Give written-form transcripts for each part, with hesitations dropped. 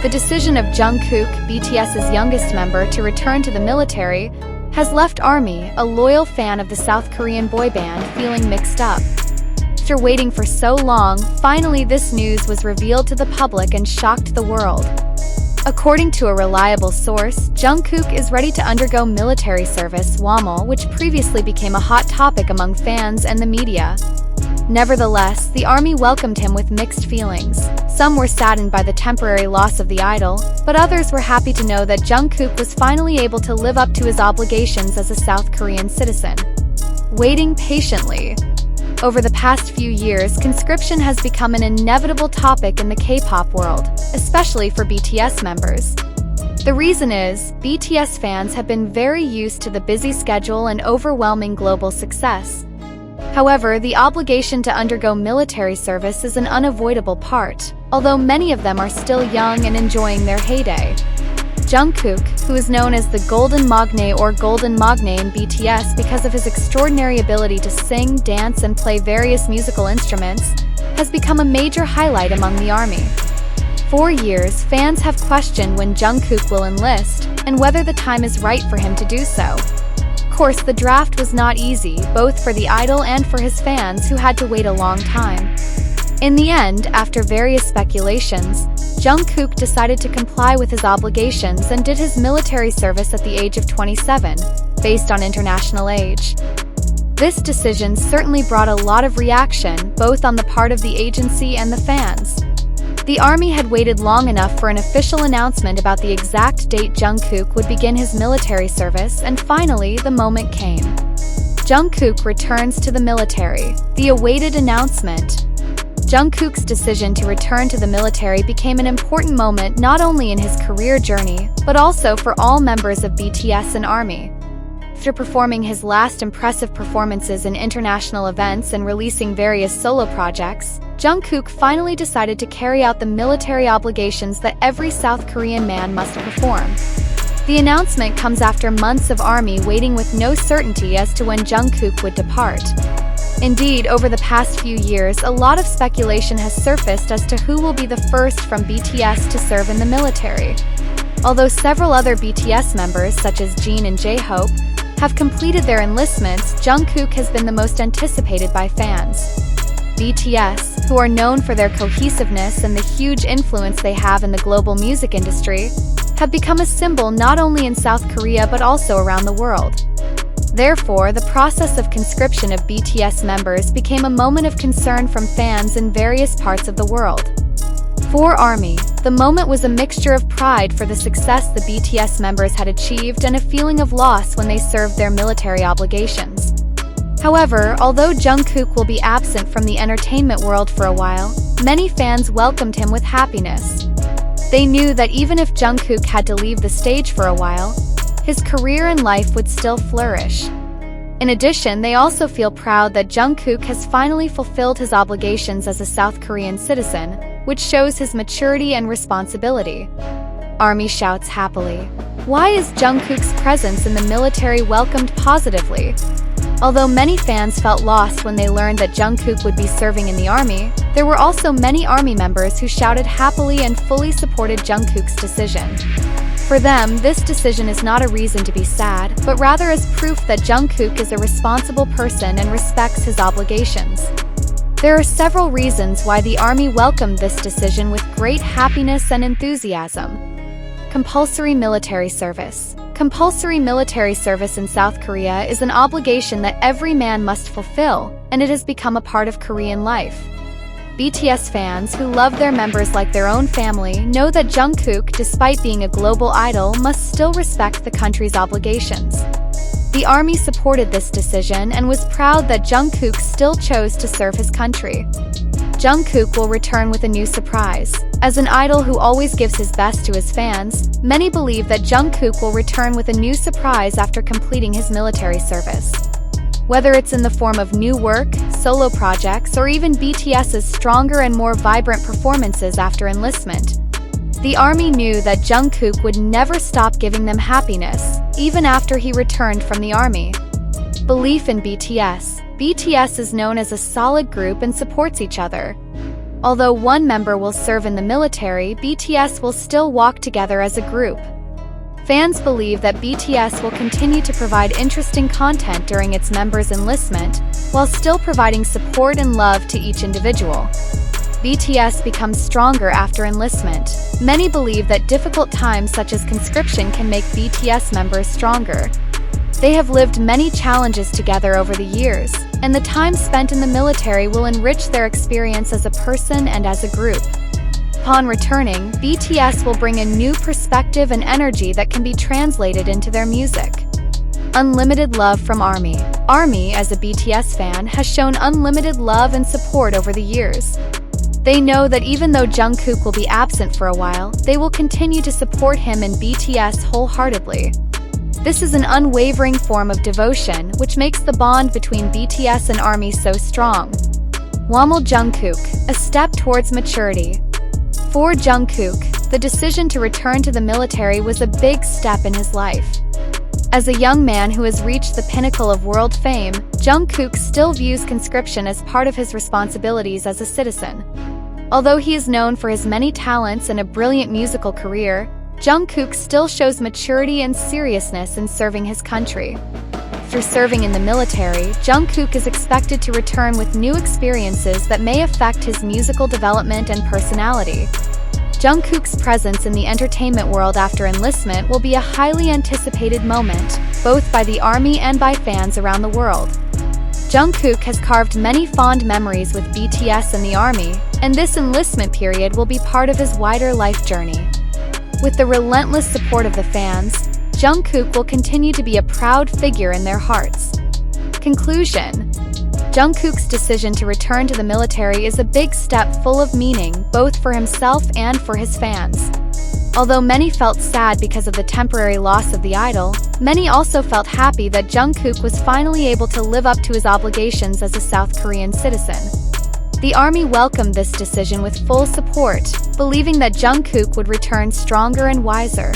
The decision of Jungkook, BTS's youngest member, to return to the military has left ARMY, a loyal fan of the South Korean boy band, feeling mixed up. After waiting for so long, finally this news was revealed to the public and shocked the world. According to a reliable source, Jungkook is ready to undergo military service, WOML, which previously became a hot topic among fans and the media. Nevertheless, the ARMY welcomed him with mixed feelings. Some were saddened by the temporary loss of the idol, but others were happy to know that Jungkook was finally able to live up to his obligations as a South Korean citizen. Waiting patiently. Over the past few years, conscription has become an inevitable topic in the K-pop world, especially for BTS members. The reason is, BTS fans have been very used to the busy schedule and overwhelming global success. However, the obligation to undergo military service is an unavoidable part, although many of them are still young and enjoying their heyday. Jungkook, who is known as the Golden Magne or Golden Magne in BTS because of his extraordinary ability to sing, dance, and play various musical instruments, has become a major highlight among the ARMY. For years, fans have questioned when Jungkook will enlist, and whether the time is right for him to do so. Of course, the draft was not easy, both for the idol and for his fans who had to wait a long time. In the end, after various speculations, Jungkook decided to comply with his obligations and did his military service at the age of 27, based on international age. This decision certainly brought a lot of reaction, both on the part of the agency and the fans. The ARMY had waited long enough for an official announcement about the exact date Jungkook would begin his military service, and finally, the moment came. Jungkook returns to the military. The awaited announcement. Jungkook's decision to return to the military became an important moment not only in his career journey, but also for all members of BTS and ARMY. After performing his last impressive performances in international events and releasing various solo projects, Jungkook finally decided to carry out the military obligations that every South Korean man must perform. The announcement comes after months of ARMY waiting with no certainty as to when Jungkook would depart. Indeed, over the past few years, a lot of speculation has surfaced as to who will be the first from BTS to serve in the military. Although several other BTS members, such as Jeon and J-Hope, have completed their enlistments, Jungkook has been the most anticipated by fans. BTS, who are known for their cohesiveness and the huge influence they have in the global music industry, have become a symbol not only in South Korea but also around the world. Therefore, the process of conscription of BTS members became a moment of concern from fans in various parts of the world. For ARMY, the moment was a mixture of pride for the success the BTS members had achieved and a feeling of loss when they served their military obligations. However, although Jungkook will be absent from the entertainment world for a while, many fans welcomed him with happiness. They knew that even if Jungkook had to leave the stage for a while, his career and life would still flourish. In addition, they also feel proud that Jungkook has finally fulfilled his obligations as a South Korean citizen, which shows his maturity and responsibility. ARMY shouts happily. Why is Jungkook's presence in the military welcomed positively? Although many fans felt lost when they learned that Jungkook would be serving in the ARMY, there were also many ARMY members who shouted happily and fully supported Jungkook's decision. For them, this decision is not a reason to be sad, but rather as proof that Jungkook is a responsible person and respects his obligations. There are several reasons why the ARMY welcomed this decision with great happiness and enthusiasm. Compulsory military service. Compulsory military service in South Korea is an obligation that every man must fulfill, and it has become a part of Korean life. BTS fans, who love their members like their own family, know that Jungkook, despite being a global idol, must still respect the country's obligations. The ARMY supported this decision and was proud that Jungkook still chose to serve his country. Jungkook will return with a new surprise. As an idol who always gives his best to his fans, many believe that Jungkook will return with a new surprise after completing his military service. Whether it's in the form of new work, solo projects, or even BTS's stronger and more vibrant performances after enlistment, the ARMY knew that Jungkook would never stop giving them happiness, even after he returned from the ARMY. Belief in BTS. BTS is known as a solid group and supports each other. Although one member will serve in the military, BTS will still walk together as a group. Fans believe that BTS will continue to provide interesting content during its members' enlistment, while still providing support and love to each individual. BTS becomes stronger after enlistment. Many believe that difficult times such as conscription can make BTS members stronger. They have lived many challenges together over the years, and the time spent in the military will enrich their experience as a person and as a group. Upon returning, BTS will bring a new perspective and energy that can be translated into their music. Unlimited love from ARMY. ARMY, as a BTS fan, has shown unlimited love and support over the years. They know that even though Jungkook will be absent for a while, they will continue to support him and BTS wholeheartedly. This is an unwavering form of devotion, which makes the bond between BTS and ARMY so strong. Wamil Jungkook, a step towards maturity. For Jungkook, the decision to return to the military was a big step in his life. As a young man who has reached the pinnacle of world fame, Jungkook still views conscription as part of his responsibilities as a citizen. Although he is known for his many talents and a brilliant musical career, Jungkook still shows maturity and seriousness in serving his country. Through serving in the military, Jungkook is expected to return with new experiences that may affect his musical development and personality. Jungkook's presence in the entertainment world after enlistment will be a highly anticipated moment, both by the ARMY and by fans around the world. Jungkook has carved many fond memories with BTS and the ARMY, and this enlistment period will be part of his wider life journey. With the relentless support of the fans, Jungkook will continue to be a proud figure in their hearts. Conclusion: Jungkook's decision to return to the military is a big step full of meaning, both for himself and for his fans. Although many felt sad because of the temporary loss of the idol, many also felt happy that Jungkook was finally able to live up to his obligations as a South Korean citizen. The ARMY welcomed this decision with full support, believing that Jungkook would return stronger and wiser.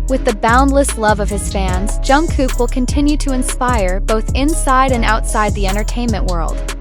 With the boundless love of his fans, Jungkook will continue to inspire both inside and outside the entertainment world.